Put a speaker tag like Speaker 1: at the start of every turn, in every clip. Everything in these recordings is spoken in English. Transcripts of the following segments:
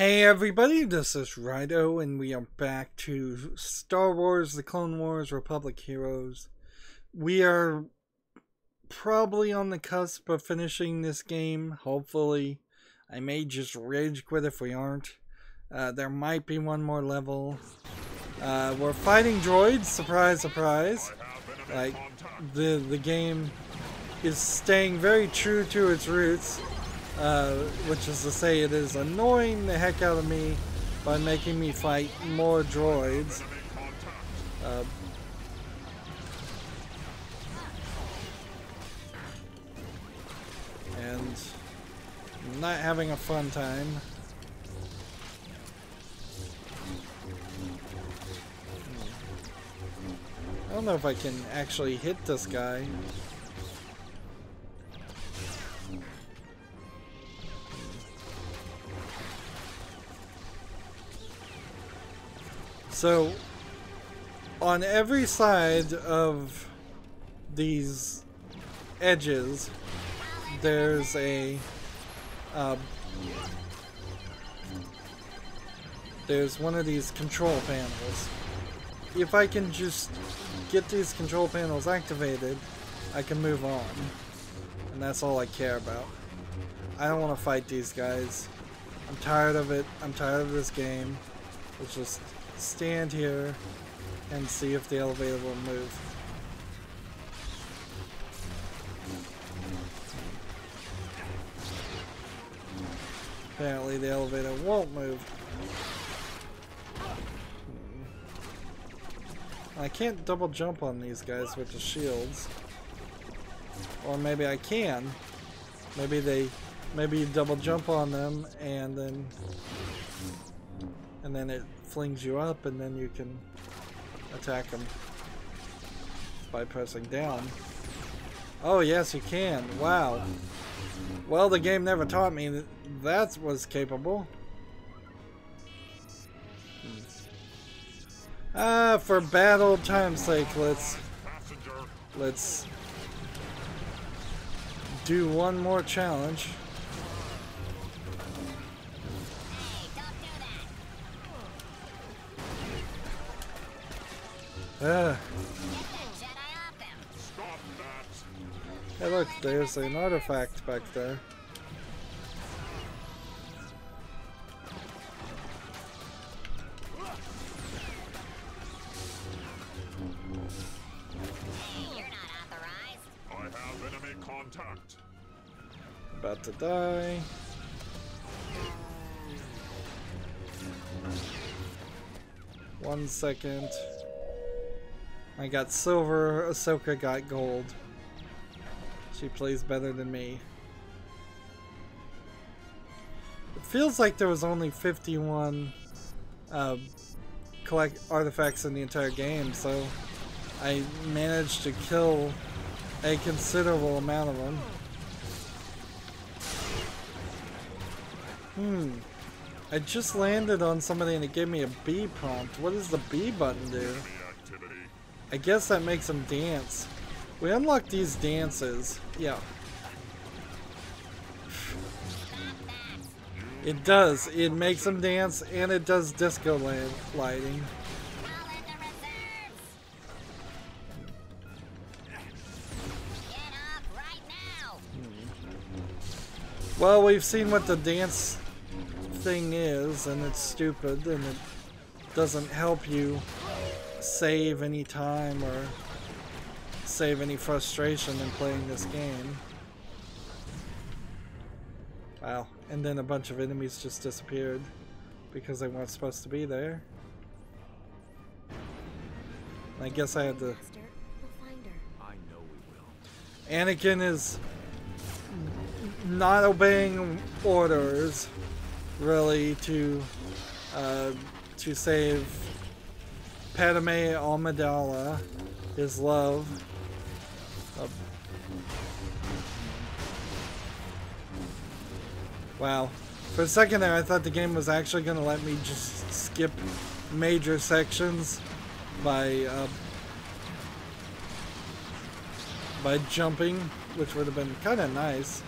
Speaker 1: Hey everybody, this is Rydo, and we are back to Star Wars, The Clone Wars, Republic Heroes. We are probably on the cusp of finishing this game, hopefully. I may just rage quit if we aren't. There might be one more level. We're fighting droids, surprise, surprise. Like, the game is staying very true to its roots. Which is to say, it is annoying the heck out of me by making me fight more droids. And not having a fun time. I don't know if I can actually hit this guy. So, on every side of these edges, there's there's one of these control panels. If I can just get these control panels activated, I can move on. And that's all I care about. I don't want to fight these guys. I'm tired of it. I'm tired of this game. Let's just stand here and see if the elevator will move. Apparently the elevator won't move. I can't double jump on these guys with the shields. Or maybe I can. Maybe you double jump on them and then it flings you up, and then you can attack them by pressing down. Oh yes, you can. Wow. Well, the game never taught me that was capable. For bad old time's sake, let's do one more challenge. Hey look, there's an artifact back there.
Speaker 2: You're not authorized.
Speaker 3: I have enemy contact.
Speaker 1: About to die. One second. I got silver, Ahsoka got gold. She plays better than me. It feels like there was only 51 collect artifacts in the entire game, so I managed to kill a considerable amount of them. I just landed on somebody and it gave me a B prompt. What does the B button do? I guess that makes them dance. We unlock these dances. Yeah. It does. It makes them dance, and it does disco lighting. Well, we've seen what the dance thing is, and it's stupid, and it doesn't help you save any time or save any frustration in playing this game. Wow, and then a bunch of enemies just disappeared because they weren't supposed to be there. I guess I had to... Anakin is not obeying orders, really, to save Padme Amidala, his love. Wow. For a second there, I thought the game was actually going to let me just skip major sections by jumping, which would have been kind of nice.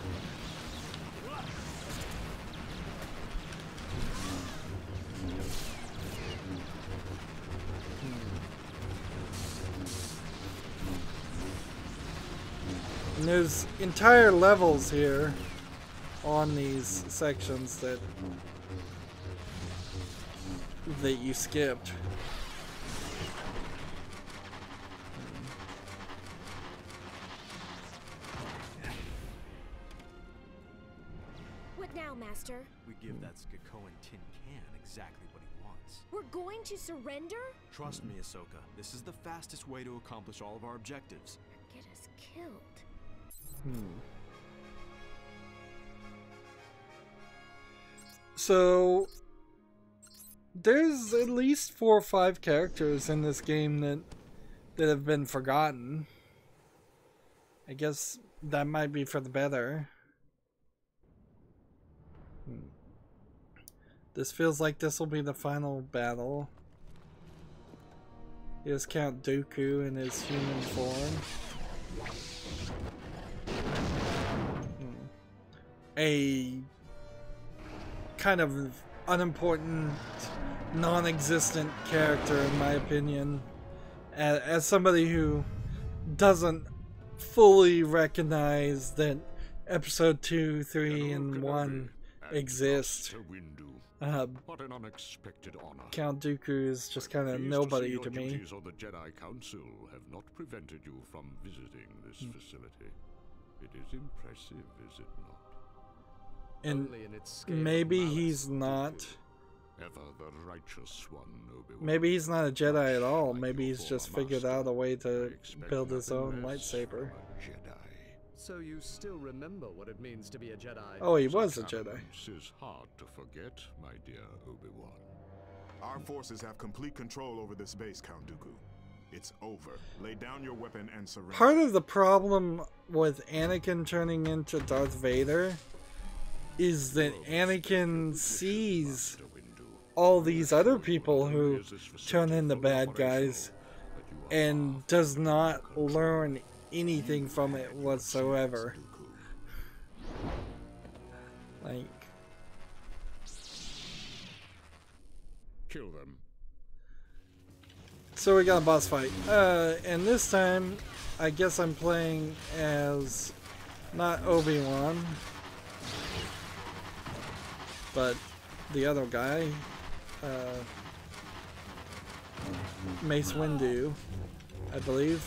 Speaker 1: And there's entire levels here on these sections that you skipped.
Speaker 4: What now, Master?
Speaker 5: We give that Skikoan tin can exactly what he wants.
Speaker 4: We're going to surrender?
Speaker 5: Trust me, Ahsoka. This is the fastest way to accomplish all of our objectives.
Speaker 4: Get us killed.
Speaker 1: So there's at least 4 or 5 characters in this game that have been forgotten. I guess that might be for the better. This feels like this will be the final battle. Here's Count Dooku in his human form. A kind of unimportant, non-existent character in my opinion. As somebody who doesn't fully recognize that Episode 2, 3, and 1 exist.
Speaker 3: What an unexpected honor.
Speaker 1: Count Dooku is just kind of nobody to me.
Speaker 3: Duties of the Jedi Council have not prevented you from visiting this facility. It is impressive, is it not?
Speaker 1: And maybe he's not.
Speaker 3: Ever the righteous one, Obi-Wan.
Speaker 1: Maybe he's not a Jedi at all. Maybe he's just figured out a way to build his own lightsaber.
Speaker 5: So you still remember what it means to be a Jedi?
Speaker 1: Oh, he was a Jedi.
Speaker 3: This is hard to forget, my dear Obi-Wan.
Speaker 6: Our forces have complete control over this base, Count Dooku. It's over. Lay down your weapon and surrender.
Speaker 1: Part of the problem with Anakin turning into Darth Vader is that Anakin sees all these other people who turn into bad guys and does not learn anything from it whatsoever. Like,
Speaker 3: Kill them.
Speaker 1: so we got a boss fight, and this time I guess I'm playing as not Obi-Wan but the other guy, Mace Windu, I believe.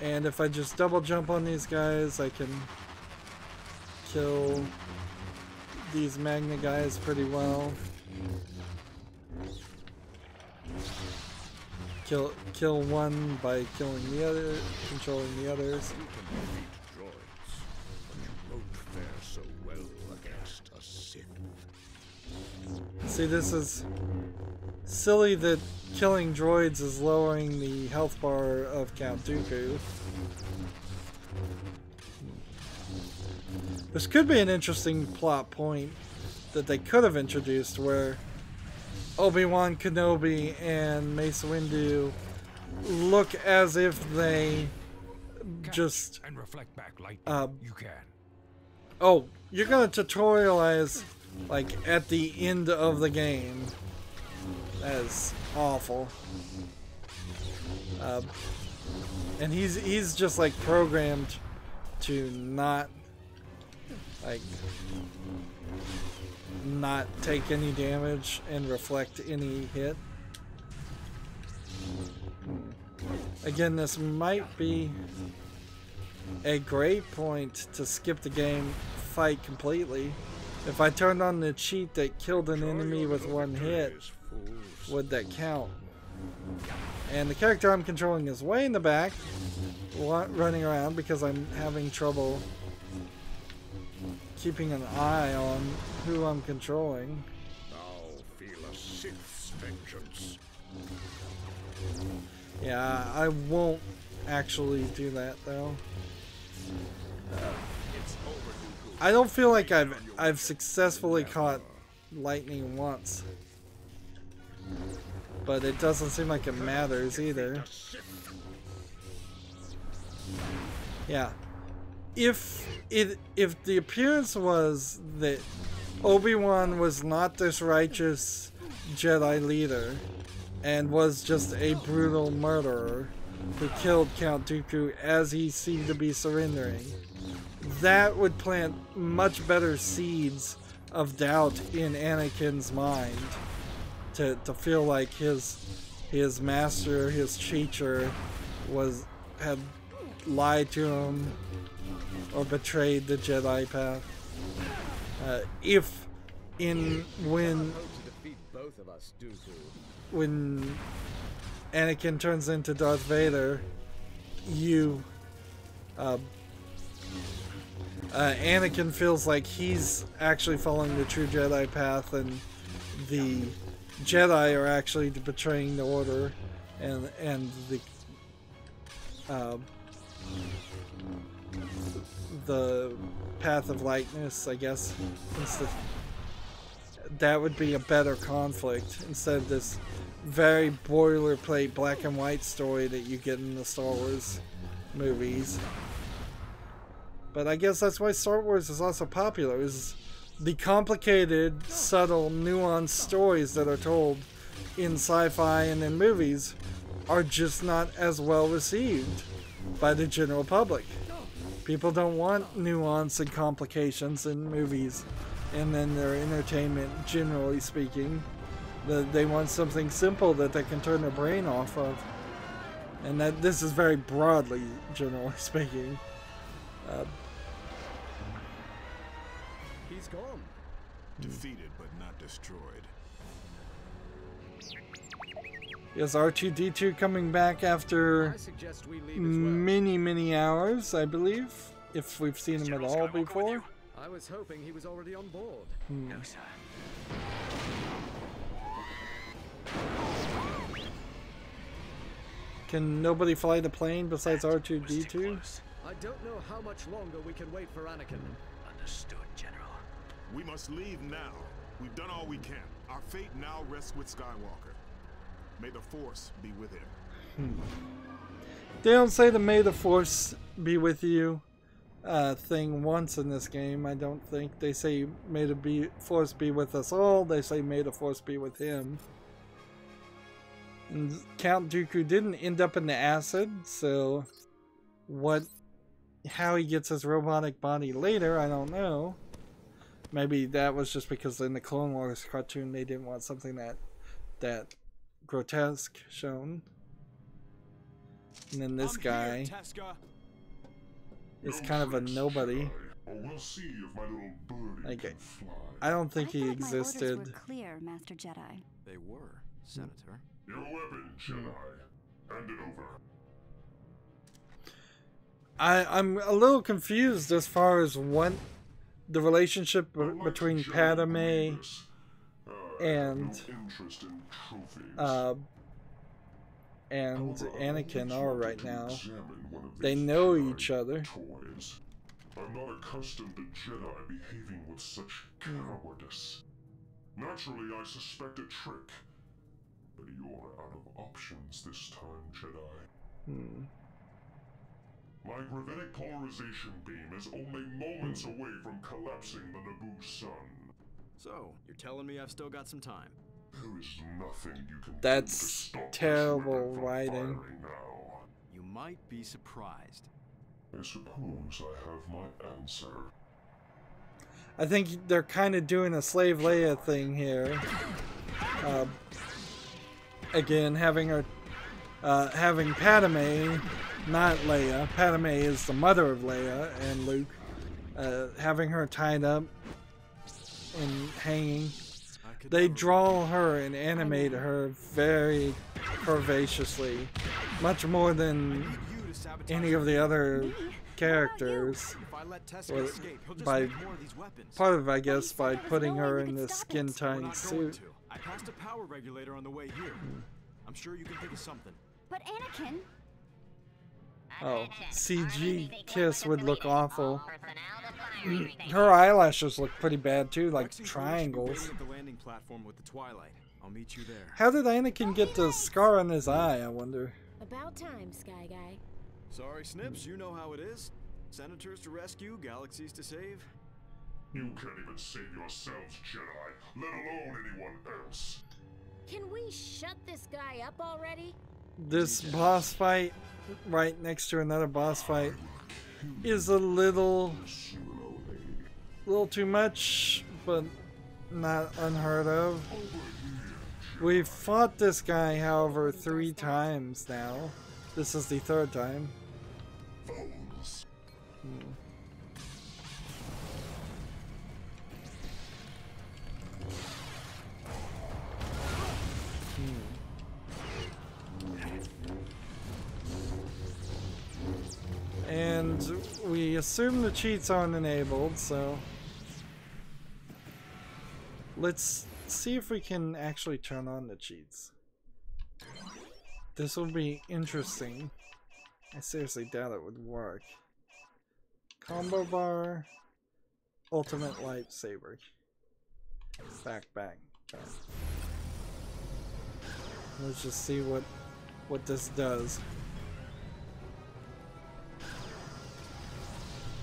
Speaker 1: And if I just double jump on these guys, I can kill these Magna guys pretty well. Kill one by killing the other, controlling the others.
Speaker 3: You can defeat droids, but you won't fare so well against a Sith.
Speaker 1: See, this is silly that killing droids is lowering the health bar of Count Dooku. This could be an interesting plot point that they could have introduced, where Obi-Wan Kenobi and Mace Windu look as if they just
Speaker 7: and reflect back light. You can.
Speaker 1: Oh, you're gonna tutorialize like at the end of the game. That is awful. And he's just like programmed to not take any damage and reflect any hit. Again, this might be a great point to skip the game fight completely. If I turned on the cheat that killed an enemy with one hit, would that count? And the character I'm controlling is way in the back, running around because I'm having trouble keeping an eye on who I'm controlling.
Speaker 3: Now feel a Sith's vengeance.
Speaker 1: Yeah, I won't actually do that though. I don't feel like I've successfully caught lightning once, but it doesn't seem like it matters either. Yeah. If the appearance was that Obi-Wan was not this righteous Jedi leader and was just a brutal murderer, who killed Count Dooku as he seemed to be surrendering. That would plant much better seeds of doubt in Anakin's mind to feel like his master, his teacher, had lied to him or betrayed the Jedi path. When Anakin turns into Darth Vader, Anakin feels like he's actually following the true Jedi path, and the Jedi are actually betraying the Order, and the path of lightness, I guess. That would be a better conflict instead of this very boilerplate black and white story that you get in the Star Wars movies. But I guess that's why Star Wars is also popular, is the complicated, subtle, nuanced stories that are told in sci-fi and in movies are just not as well received by the general public. People don't want nuance and complications in movies and in their entertainment, generally speaking. They want something simple that they can turn their brain off of. And that this is very broadly, generally speaking.
Speaker 5: He's gone.
Speaker 6: Defeated but not destroyed.
Speaker 1: Is R2-D2 coming back after many hours, I believe, if we've seen him at all before?
Speaker 5: I was hoping he was already on board.
Speaker 8: No, sir.
Speaker 1: Can nobody fly the plane besides R2-D2?
Speaker 5: I don't know how much longer we can wait for Anakin.
Speaker 8: Understood, General.
Speaker 6: We must leave now. We've done all we can. Our fate now rests with Skywalker. May the Force be with him.
Speaker 1: They don't say the "May the Force be with you" thing once in this game, I don't think. They say "May the Force be with us all." They say "May the Force be with him." And Count Dooku didn't end up in the acid, so how he gets his robotic body later, I don't know. Maybe that was just because in the Clone Wars cartoon they didn't want something that grotesque shown. And then this guy is kind of a nobody.
Speaker 9: We'll see if my little birdie can fly.
Speaker 1: I don't think he
Speaker 10: My
Speaker 1: existed.
Speaker 10: orders were clear, Master Jedi.
Speaker 5: They were, Senator.
Speaker 9: Your weapon, Jedi. Hand it over.
Speaker 1: I'm a little confused as far as what the relationship between Padme and Anakin are right now. They know each other.
Speaker 9: I'm not accustomed to Jedi behaving with such cowardice. Naturally, I suspect a trick. But you're out of options this time, Jedi. My gravitic polarization beam is only moments away from collapsing the Naboo sun.
Speaker 5: So, you're telling me I've still got some time?
Speaker 9: There is nothing you can do to
Speaker 1: That's
Speaker 9: stop
Speaker 1: terrible
Speaker 9: this weapon
Speaker 1: writing.
Speaker 9: from firing now.
Speaker 5: You might be surprised.
Speaker 9: I suppose I have my answer.
Speaker 1: I think they're kind of doing a Slave Leia thing here. Again, having Padme, not Leia. Padme is the mother of Leia and Luke. Having her tied up and hanging. They draw her and animate her very pervasively, much more than any of the other characters. By part of it, I guess, by putting her in this skin-tight suit.
Speaker 5: I passed a power regulator on the way here. I'm sure you can think of something.
Speaker 10: But Anakin...
Speaker 1: Oh, CG Kiss would look awful. Her eyelashes look pretty bad too, like triangles.
Speaker 5: At the landing platform with the Twilight. I'll meet you there.
Speaker 1: How did Anakin get the scar on his eye, I wonder?
Speaker 4: About time, Sky Guy.
Speaker 5: Sorry, Snips, you know how it is. Senators to rescue, galaxies to save.
Speaker 9: You can't even save yourselves, Jedi, let alone anyone else.
Speaker 4: Can we shut this guy up already?
Speaker 1: this boss fight right next to another boss fight is a little too much, but not unheard of. We've fought this guy, however, 3 times now. This is the 3rd time. And we assume the cheats aren't enabled, so let's see if we can actually turn on the cheats. This will be interesting. I seriously doubt it would work. Combo bar, ultimate lightsaber. Back. Let's just see what this does.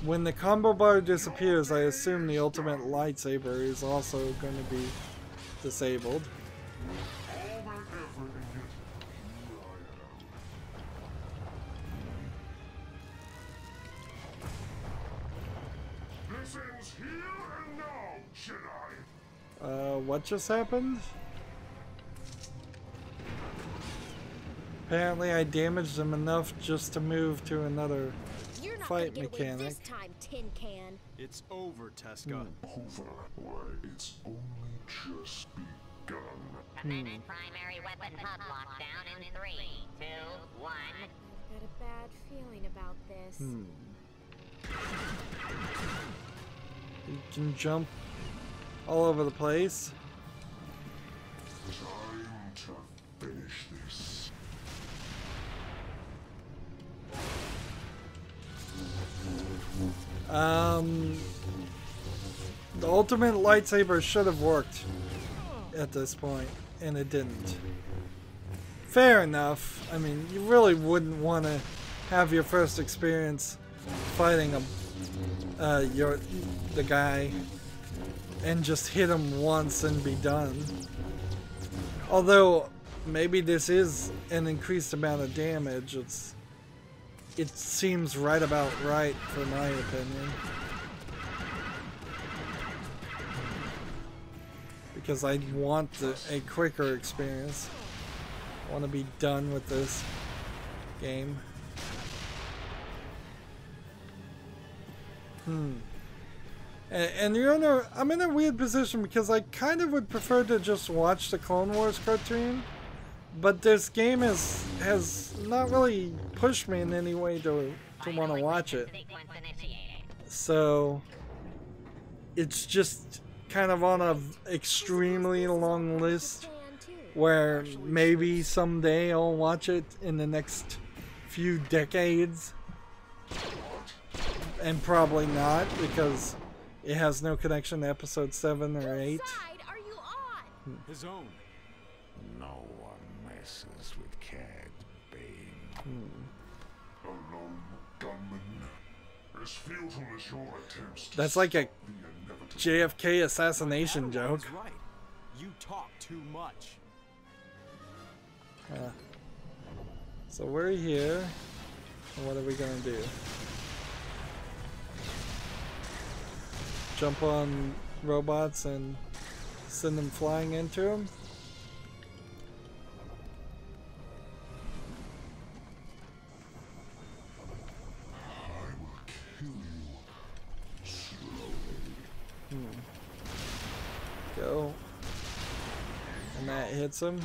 Speaker 1: When the combo bar disappears, I assume the ultimate lightsaber is also going to be disabled.
Speaker 9: This ends here and now, Jedi.
Speaker 1: What just happened? Apparently I damaged him enough just to move to another fight mechanic.
Speaker 4: This time, Tin Can.
Speaker 5: It's over, Teska.
Speaker 9: Over. Why, it's only just begun.
Speaker 2: Amendment primary weapon hub lockdown in 3, 2, 1.
Speaker 4: I've got a bad feeling about this.
Speaker 1: You can jump all over the place.
Speaker 9: Time to finish this.
Speaker 1: The ultimate lightsaber should have worked at this point, and it didn't. Fair enough. I mean, you really wouldn't want to have your first experience fighting the guy and just hit him once and be done. Although maybe this is an increased amount of damage. It seems right about right for my opinion. Because I want a quicker experience. I want to be done with this game. And I'm in a weird position because I kind of would prefer to just watch the Clone Wars cartoon, but this game has not really pushed me in any way to want to watch it. So it's just kind of on an extremely long list where maybe someday I'll watch it in the next few decades. And probably not, because it has no connection to episode 7 or 8.
Speaker 4: Are you on?
Speaker 5: His own.
Speaker 3: No one messes with Cad Bane.
Speaker 9: A lone gunman. As futile as your attempts to
Speaker 1: That's like a
Speaker 9: stop the inevitable.
Speaker 1: JFK assassination joke.
Speaker 5: Padawan's right. You talk too much.
Speaker 1: So we're here. What are we gonna do? Jump on robots and send them flying into them?
Speaker 9: I will kill you slowly.
Speaker 1: Go. And that hits him.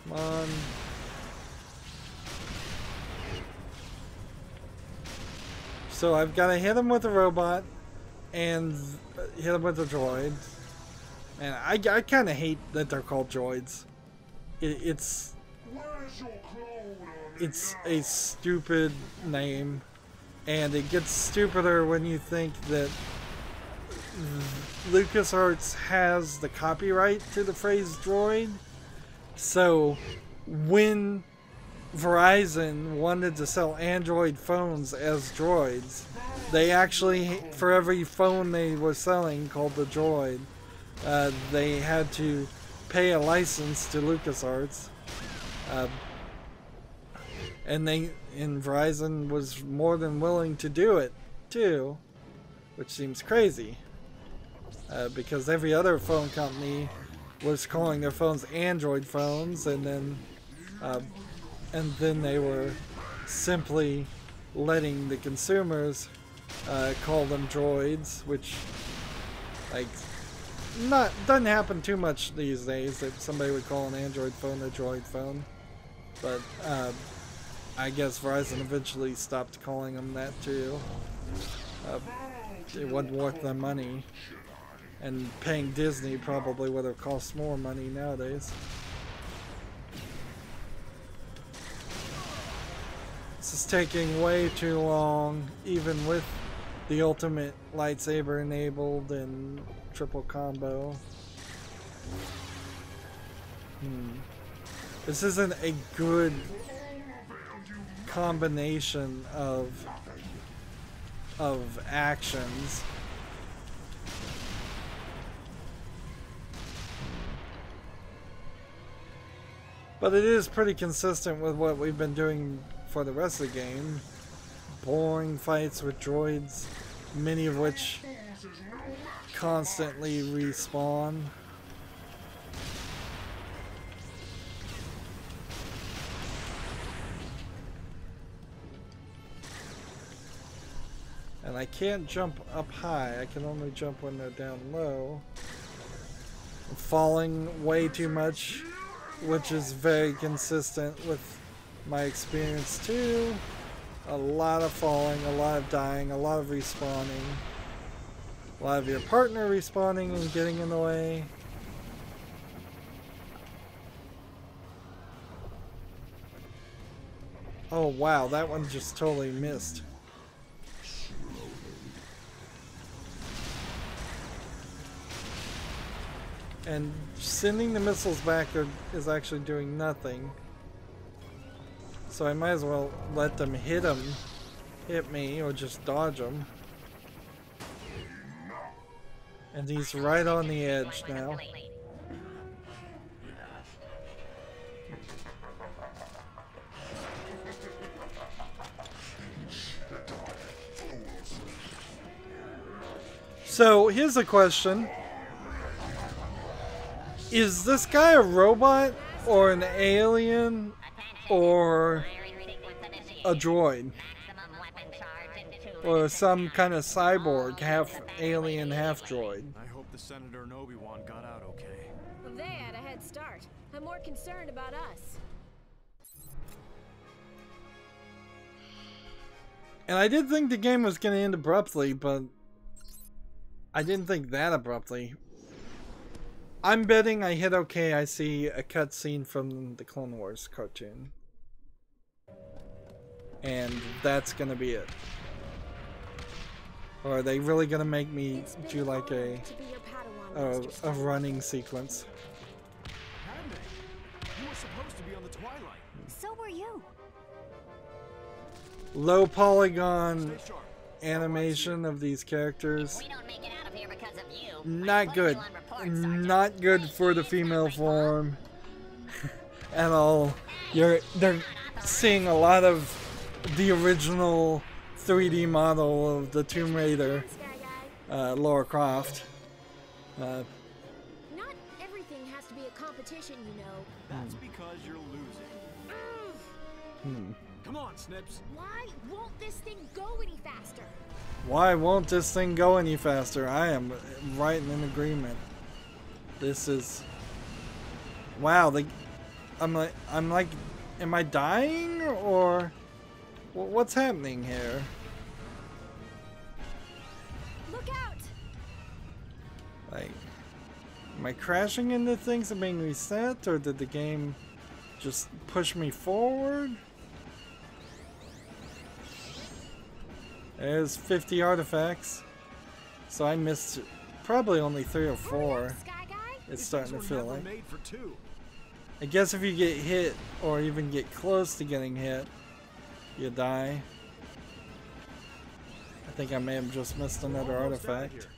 Speaker 1: Come on. So I've got to hit him with a robot and hit him with a droid. And I kind of hate that they're called droids. It's
Speaker 9: Where's your clone?
Speaker 1: it's a stupid name, and it gets stupider when you think that LucasArts has the copyright to the phrase droid. So when Verizon wanted to sell Android phones as droids, they actually, for every phone they were selling called the droid, they had to pay a license to LucasArts. And Verizon was more than willing to do it too, which seems crazy. Because every other phone company was calling their phones Android phones, and then they were simply letting the consumers call them droids, which doesn't happen too much these days. That somebody would call an Android phone a droid phone, but I guess Verizon eventually stopped calling them that too. It wasn't worth the money, and paying Disney probably would have cost more money nowadays. This is taking way too long, even with the ultimate lightsaber enabled and triple combo. This isn't a good combination of actions. But it is pretty consistent with what we've been doing for the rest of the game. Boring fights with droids, many of which constantly respawn. And I can't jump up high, I can only jump when they're down low. I'm falling way too much, which is very consistent with my experience too. A lot of falling, a lot of dying, a lot of respawning. A lot of your partner respawning and getting in the way. Oh wow, that one just totally missed. And sending the missiles back is actually doing nothing. So I might as well let them hit me, or just dodge them. And he's right on the edge now. So here's a question. Is this guy a robot, or an alien, or a droid? Or some kind of cyborg, half alien, half droid?
Speaker 5: I hope the Senator and Obi-Wan got out okay.
Speaker 4: Well, they had a head start. I'm more concerned about us.
Speaker 1: And I did think the game was going to end abruptly, but I didn't think that abruptly. I'm betting I hit okay, I see a cutscene from the Clone Wars cartoon. And that's going to be it. Or are they really going to make me do like a running sequence?
Speaker 5: Padme, you were supposed to be on the Twilight.
Speaker 10: So were you.
Speaker 1: Low polygon animation of these characters.
Speaker 2: We don't make it out of here because of you.
Speaker 1: Not good. Not good for the female form at all. They're seeing a lot of the original 3D model of the Tomb Raider, Lara Croft.
Speaker 4: Not everything has to be a competition, you know.
Speaker 5: That's because you're losing. Come on, Snips.
Speaker 4: Why won't this thing go any faster?
Speaker 1: Why won't this thing go any faster? I am right in agreement. This is... Wow, I'm like, am I dying, or what's happening here?
Speaker 4: Look out!
Speaker 1: Like, am I crashing into things and being reset, or did the game just push me forward? There's 50 artifacts, so I missed probably only 3 or 4. It's starting to feel like. I guess if you get hit, or even get close to getting hit, you die. I think I may have just missed another artifact.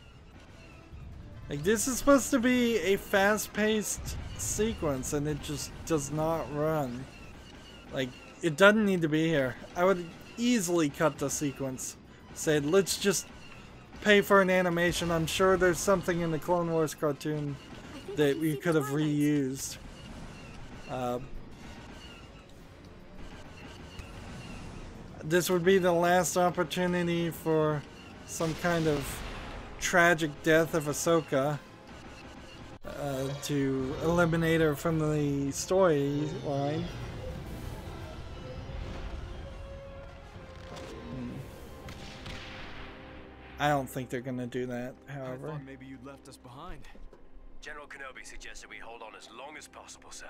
Speaker 1: Like, this is supposed to be a fast-paced sequence and it just does not run. Like, it doesn't need to be here. I would easily cut the sequence. Said, let's just pay for an animation. I'm sure there's something in the Clone Wars cartoon that we could have reused. This would be the last opportunity for some kind of tragic death of Ahsoka to eliminate her from the storyline. I don't think they're gonna do that, however.
Speaker 5: I thought maybe you'd left us behind.
Speaker 8: General Kenobi suggested we hold on as long as possible, sir.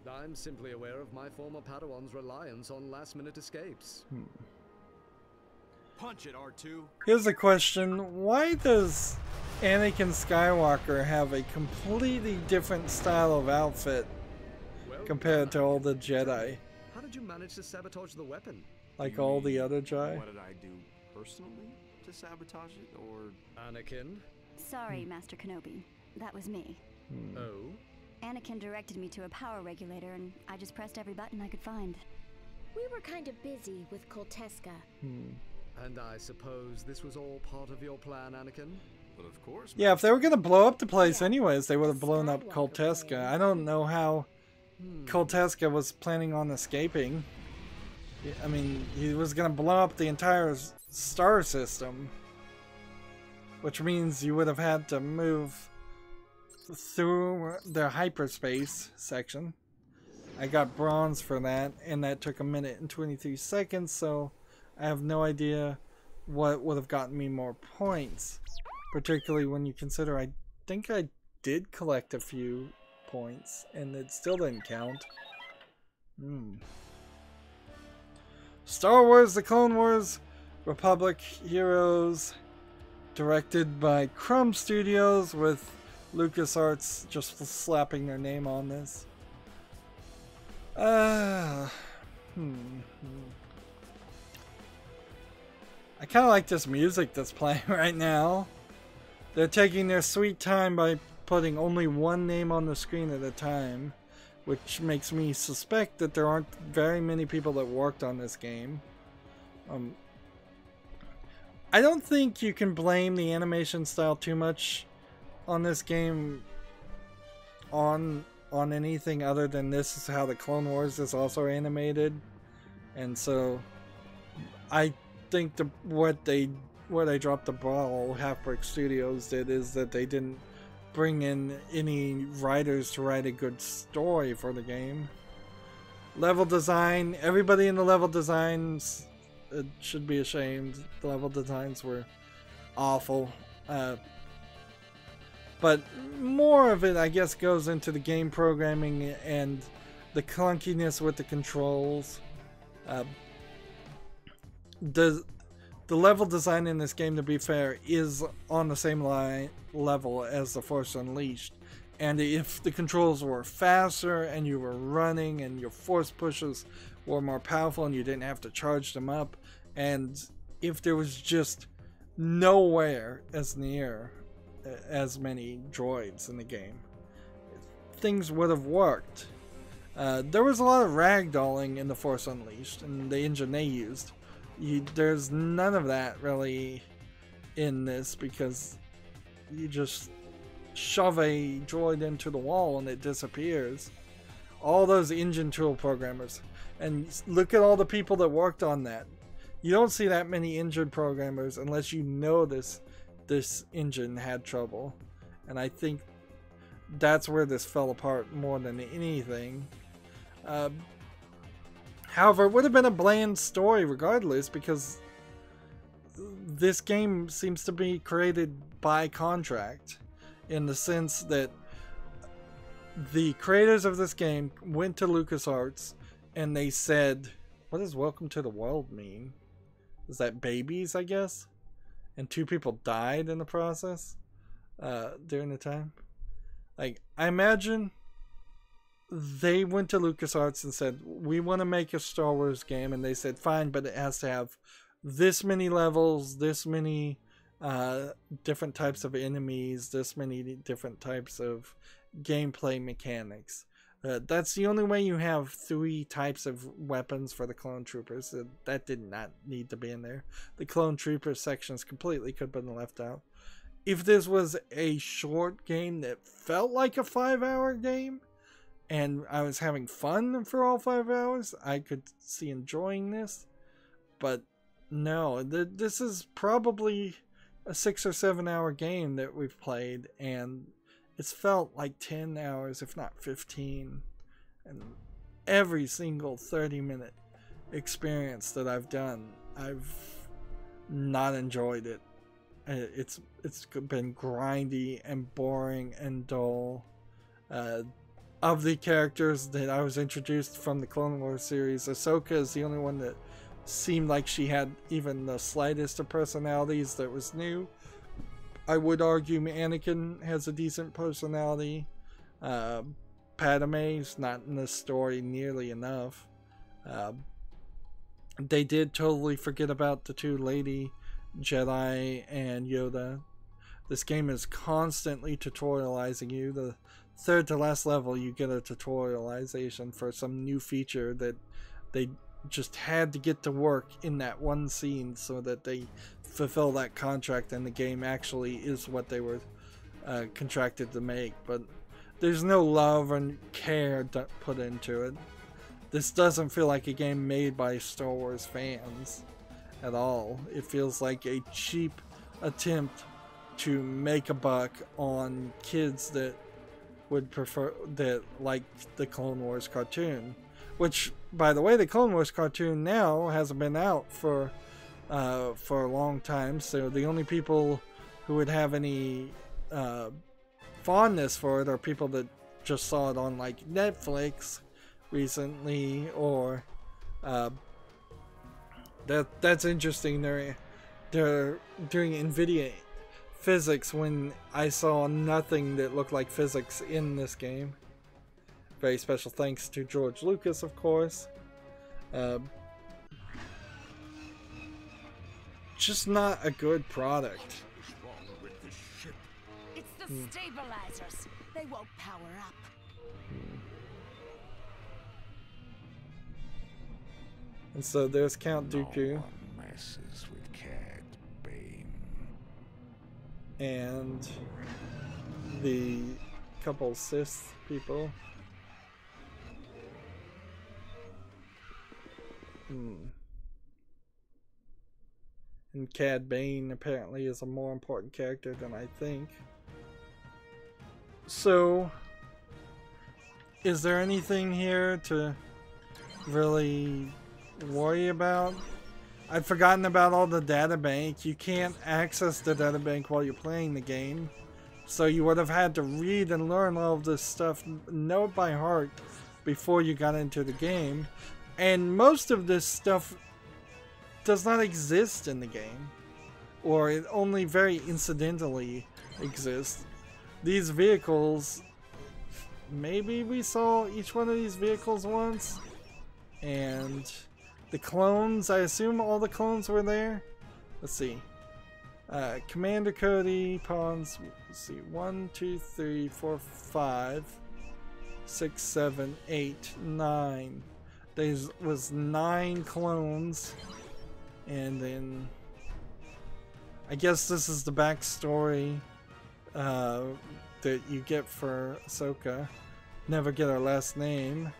Speaker 11: I'm simply aware of my former Padawan's reliance on last-minute escapes.
Speaker 5: Punch it, R2.
Speaker 1: Here's a question. Why does Anakin Skywalker have a completely different style of outfit compared to all the Jedi?
Speaker 11: How did you manage to sabotage the weapon?
Speaker 1: Like all the other Jedi?
Speaker 5: What did I do personally to sabotage it, or...
Speaker 11: Anakin?
Speaker 10: Sorry, Master Kenobi. That was me.
Speaker 11: Oh?
Speaker 10: Anakin directed me to a power regulator, and I just pressed every button I could find.
Speaker 4: We were kind of busy with Coltesca.
Speaker 11: And I suppose this was all part of your plan, Anakin?
Speaker 5: But of course...
Speaker 1: Yeah, if they were going to blow up the place anyways, they would have blown up Coltesca. I don't know how Coltesca was planning on escaping. I mean, he was going to blow up the entire star system. Which means you would have had to move through the hyperspace section. I got bronze for that, and that took 1 minute and 23 seconds, so I have no idea what would have gotten me more points. Particularly when you consider I think I did collect a few points, and it still didn't count. Star Wars: The Clone Wars Republic Heroes, directed by Crumb Studios, with LucasArts just slapping their name on this. I kind of like this music that's playing right now. They're taking their sweet time by putting only one name on the screen at a time, which makes me suspect that there aren't very many people that worked on this game. I don't think you can blame the animation style too much on this game on anything other than this is how the Clone Wars is also animated, and so I think where they dropped the ball, Halfbrick Studios did, is that they didn't bring in any writers to write a good story for the game. Level design, everybody in the level designs, it should be ashamed. The level designs were awful. But more of it, I guess, goes into the game programming and the clunkiness with the controls. The level design in this game, to be fair, is on the same level as The Force Unleashed. And if the controls were faster and you were running and your force pushes were more powerful and you didn't have to charge them up, and if there was just nowhere as near as many droids in the game, things would have worked. There was a lot of ragdolling in The Force Unleashed and the engine they used. There's none of that really in this, because you just shove a droid into the wall and it disappears. All those engine tool programmers, and look at all the people that worked on that. You don't see that many engine programmers unless you know this engine had trouble, and I think that's where this fell apart more than anything. However, it would have been a bland story regardless, because this game seems to be created by contract, in the sense that the creators of this game went to LucasArts and they said, what does welcome to the world mean? Is that babies, I guess? And 2 people died in the process during the time. Like, I imagine they went to LucasArts and said, we want to make a Star Wars game, and they said, fine, but it has to have this many levels, this many different types of enemies, this many different types of gameplay mechanics. That's the only way you have 3 types of weapons for the Clone Troopers. That did not need to be in there. The Clone Troopers sections completely could have been left out. If this was a short game that felt like a 5-hour game, and I was having fun for all 5 hours, I could see enjoying this. But no, this is probably a 6 or 7 hour game that we've played, and it's felt like 10 hours, if not 15. And every single 30-minute experience that I've done, I've not enjoyed it. It's been grindy and boring and dull. Of the characters that I was introduced from the Clone Wars series, Ahsoka is the only one that seemed like she had even the slightest of personalities that was new. I would argue Anakin has a decent personality. Padme's not in the story nearly enough. They did totally forget about the 2 lady Jedi and Yoda. This game is constantly tutorializing you. The 3rd to last level, you get a tutorialization for some new feature that they just had to get to work in that one scene so that they fulfill that contract and the game actually is what they were contracted to make. But there's no love and care put into it. This doesn't feel like a game made by Star Wars fans at all. It feels like a cheap attempt to make a buck on kids that would prefer, that like the Clone Wars cartoon, which, by the way, the Clone Wars cartoon now hasn't been out for a long time, so the only people who would have any fondness for it are people that just saw it on like Netflix recently, or that's interesting. They're doing NVIDIA physics when I saw nothing that looked like physics in this game. Very special thanks to George Lucas, of course. Just not a good product.
Speaker 12: It's the stabilizers. They won't power up.
Speaker 1: And so there's Count Dooku.
Speaker 7: No one messes with Cad Bane.
Speaker 1: And the couple Sith people. And Cad Bane apparently is a more important character than I think. So, is there anything here to really worry about? I'd forgotten about all the databank. You can't access the databank while you're playing the game. So you would have had to read and learn all of this stuff, know it by heart, before you got into the game. And most of this stuff does not exist in the game, or it only very incidentally exists. These vehicles, maybe we saw each one of these vehicles once, and the clones, I assume all the clones were there. Let's see. Commander Cody, pawns, let's see, 1, 2, 3, 4, 5, 6, 7, 8, 9. There was 9 clones. And then I guess this is the backstory that you get for Ahsoka. Never get her last name.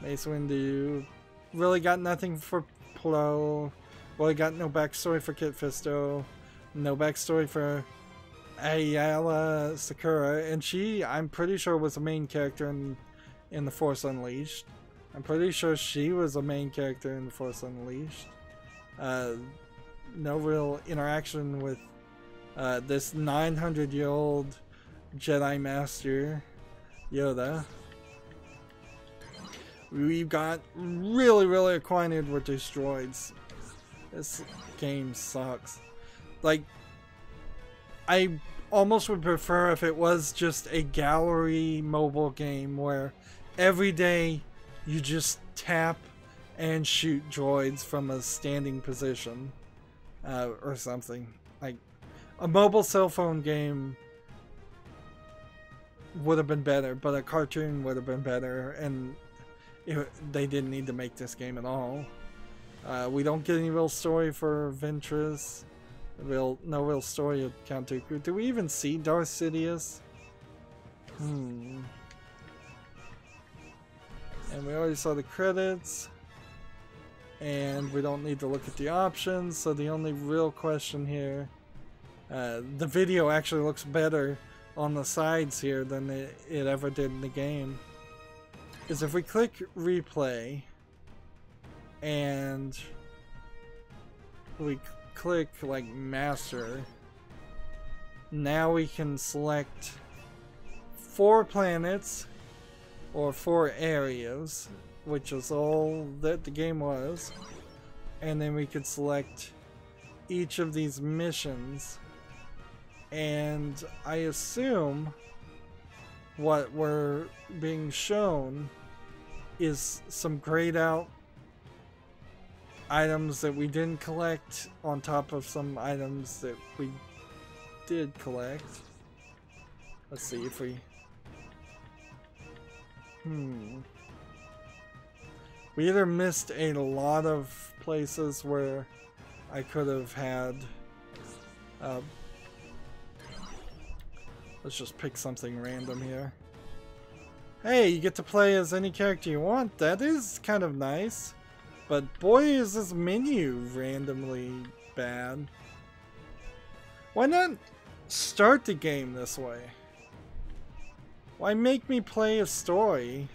Speaker 1: Mace Windu. Really got nothing for Plo. Really got no backstory for Kit Fisto. No backstory for Ayala Sakura. And she, I'm pretty sure, was a main character in The Force Unleashed. I'm pretty sure she was a main character in The Force Unleashed. No real interaction with this 900-year-old Jedi Master Yoda. We got really acquainted with these droids. This game sucks. Like, I almost would prefer if it was just a gallery mobile game where every day you just tap and shoot droids from a standing position, or something. Like, a mobile cell phone game would have been better, but a cartoon would have been better, and they didn't need to make this game at all. We don't get any real story for Ventress. No real story of Count Dooku. Do we even see Darth Sidious? And we already saw the credits. And we don't need to look at the options, so the only real question here... the video actually looks better on the sides here than it ever did in the game. Is if we click replay and we click like master, now we can select 4 planets or 4 areas, which is all that the game was, and then we could select each of these missions. And I assume what we're being shown is some grayed out items that we didn't collect on top of some items that we did collect. Let's see if we... We either missed a lot of places where I could have had... let's just pick something random here. Hey, you get to play as any character you want. That is kind of nice. But boy, is this menu randomly bad. Why not start the game this way? Why make me play a story?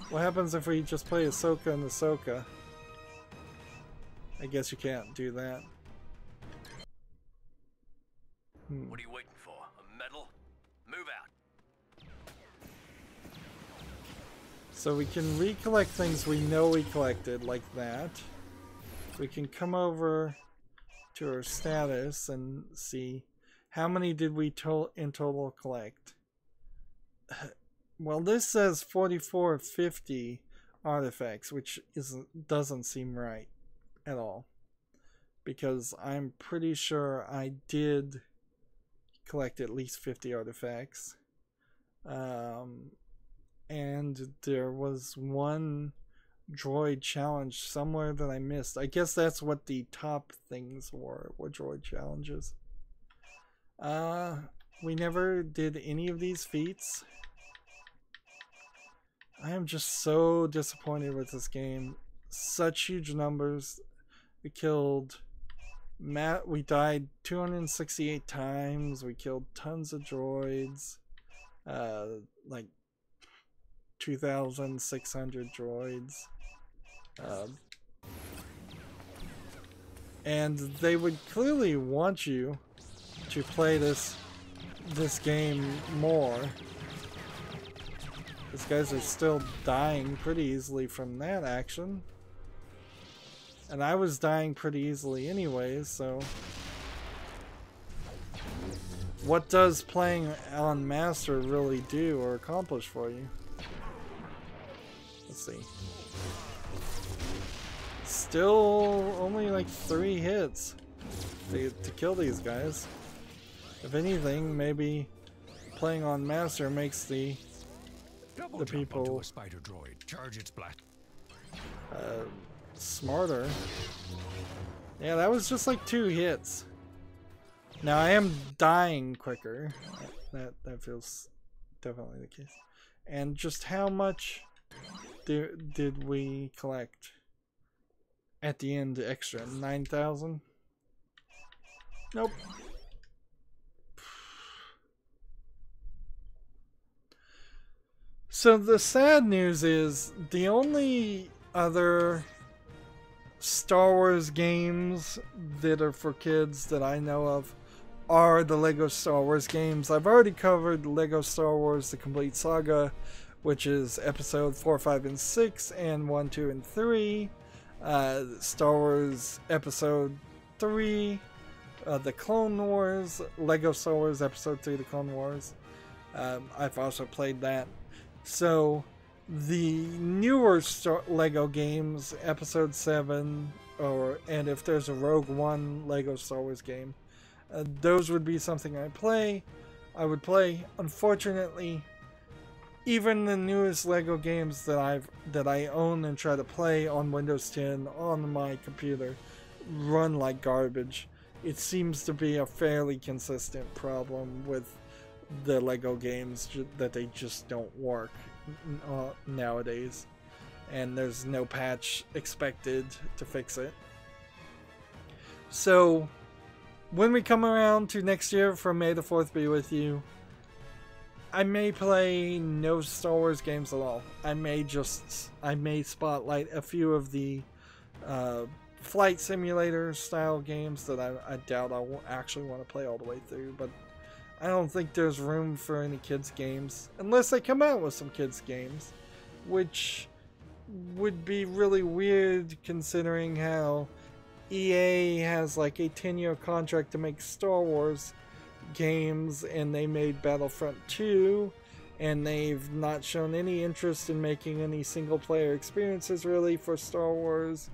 Speaker 1: What happens if we just play Ahsoka and Ahsoka? I guess you can't do that.
Speaker 8: What are you waiting for? A medal? Move out.
Speaker 1: So we can recollect things we know we collected, like that. We can come over to our status and see how many did we in total collect. Well, this says 4450 artifacts, which doesn't seem right at all, because I'm pretty sure I did collect at least 50 artifacts, and there was one droid challenge somewhere that I missed. I guess that's what the top things were droid challenges. We never did any of these feats. I am just so disappointed with this game. Such huge numbers. We killed we died 268 times. We killed tons of droids. Like 2,600 droids. And they would clearly want you to play this game more. These guys are still dying pretty easily from that action. And I was dying pretty easily anyways, so... What does playing on Master really do or accomplish for you? Let's see. Still only like 3 hits to kill these guys. If anything, maybe playing on Master makes the people
Speaker 7: a spider droid. Charge its blast.
Speaker 1: Smarter. Yeah, that was just like 2 hits. Now I am dying quicker. That feels definitely the case. And just how much did we collect at the end extra? 9,000? Nope. So the sad news is the only other Star Wars games that are for kids that I know of are the Lego Star Wars games. I've already covered Lego Star Wars The Complete Saga, which is episode 4, 5, and 6, and 1, 2, and 3. Star Wars episode 3, The Clone Wars, Lego Star Wars episode 3, The Clone Wars. I've also played that. So the newer Lego games, episode 7, and if there's a Rogue One Lego Star Wars game, those would be something I play. I would play. Unfortunately, even the newest Lego games that I own and try to play on Windows 10 on my computer run like garbage. It seems to be a fairly consistent problem with the Lego games that they just don't work nowadays, and there's no patch expected to fix it. So when we come around to next year for May the 4th be with you, I may play no Star Wars games at all. I may spotlight a few of the flight simulator style games that I doubt I'll actually want to play all the way through, but I don't think there's room for any kids games unless they come out with some kids games, which would be really weird considering how EA has like a 10-year contract to make Star Wars games, and they made Battlefront 2, and they've not shown any interest in making any single player experiences really for Star Wars.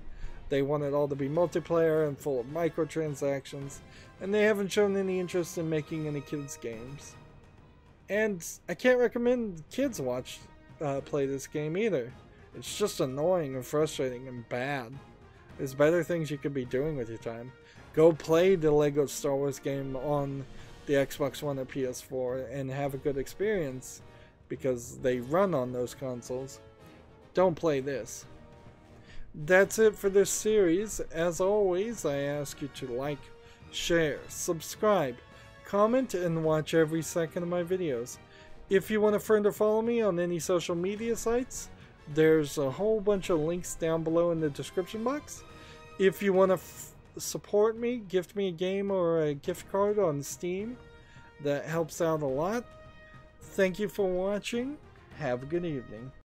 Speaker 1: They want it all to be multiplayer and full of microtransactions, and they haven't shown any interest in making any kids games. And I can't recommend kids play this game either. It's just annoying and frustrating and bad. There's better things you could be doing with your time. Go play the Lego Star Wars game on the Xbox One or PS4 and have a good experience because they run on those consoles. Don't play this. That's it for this series. As always, I ask you to like, share, subscribe, comment, and watch every second of my videos. If you want to friend or follow me on any social media sites, there's a whole bunch of links down below in the description box. If you want to support me, gift me a game or a gift card on Steam. That helps out a lot. Thank you for watching. Have a good evening.